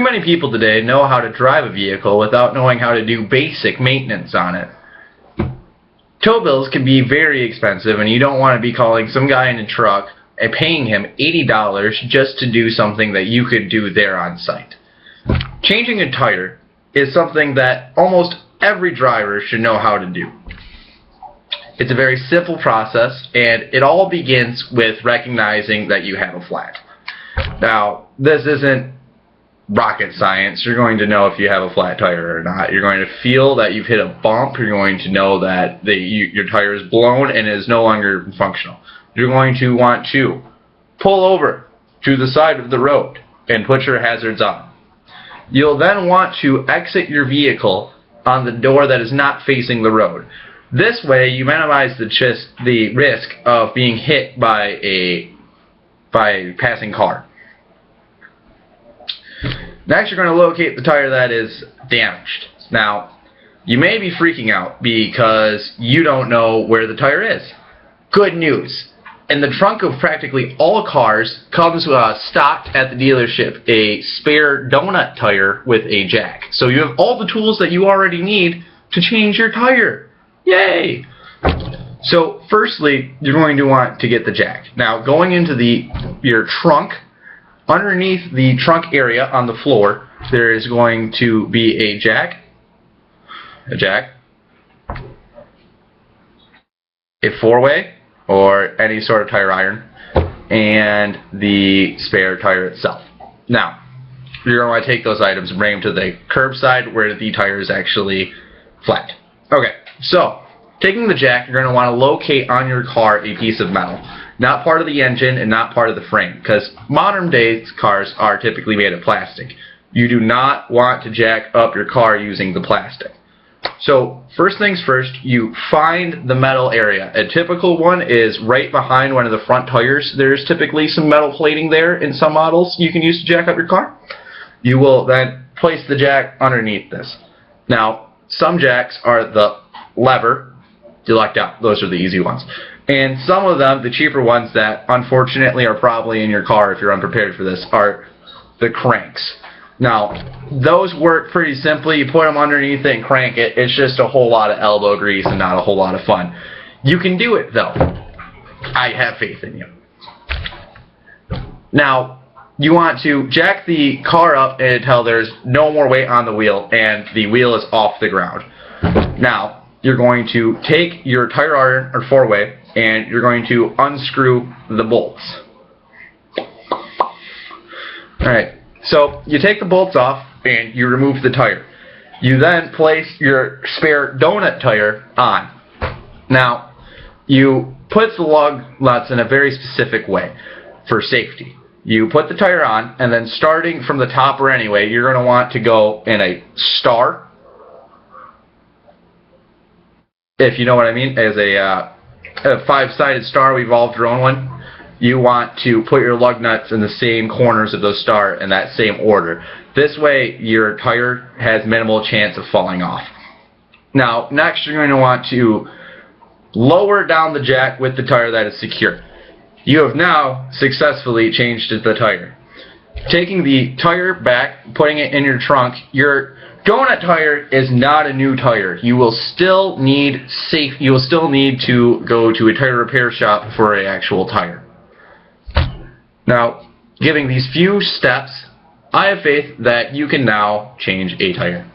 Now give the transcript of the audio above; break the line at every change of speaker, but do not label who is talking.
Too many people today know how to drive a vehicle without knowing how to do basic maintenance on it. Tow bills can be very expensive, and you don't want to be calling some guy in a truck and paying him $80 just to do something that you could do there on site. Changing a tire is something that almost every driver should know how to do. It's a very simple process, and it all begins with recognizing that you have a flat. Now, this isn't rocket science. You're going to know if you have a flat tire or not. You're going to feel that you've hit a bump. You're going to know that your tire is blown and is no longer functional. You're going to want to pull over to the side of the road and put your hazards on. You'll then want to exit your vehicle on the door that is not facing the road. This way you minimize the risk of being hit by a passing car. Next, you're going to locate the tire that is damaged. Now, you may be freaking out because you don't know where the tire is. Good news. In the trunk of practically all cars comes stocked at the dealership a spare donut tire with a jack. So you have all the tools that you already need to change your tire. Yay! So firstly, you're going to want to get the jack. Now, going into your trunk, underneath the trunk area on the floor, there is going to be a jack, a 4-way, or any sort of tire iron, and the spare tire itself. Now, you're going to want to take those items and bring them to the curbside where the tire is actually flat. Okay, so taking the jack, you're going to want to locate on your car a piece of metal. Not part of the engine and not part of the frame, because modern day cars are typically made of plastic. You do not want to jack up your car using the plastic. So first things first, you find the metal area. A typical one is right behind one of the front tires. There's typically some metal plating there in some models you can use to jack up your car. You will then place the jack underneath this. Now, some jacks are the lever. You lucked out. Those are the easy ones. And some of them, the cheaper ones that unfortunately are probably in your car if you're unprepared for this, are the cranks. Now, those work pretty simply. You put them underneath it and crank it. It's just a whole lot of elbow grease and not a whole lot of fun. You can do it, though. I have faith in you. Now, you want to jack the car up until there's no more weight on the wheel and the wheel is off the ground. Now, you're going to take your tire iron or 4-way and you're going to unscrew the bolts. Alright, so you take the bolts off and you remove the tire. You then place your spare donut tire on. Now, you put the lug nuts in a very specific way for safety. You put the tire on, and then starting from the top or anyway, you're going to want to go in a star, if you know what I mean, as a 5-sided star. We've evolved your own one. You want to put your lug nuts in the same corners of those stars in that same order. This way, your tire has minimal chance of falling off. Now, next you're going to want to lower down the jack with the tire that is secure. You have now successfully changed the tire. Taking the tire back, putting it in your trunk, your donut tire is not a new tire. You will still need to go to a tire repair shop for an actual tire. Now, giving these few steps, I have faith that you can now change a tire.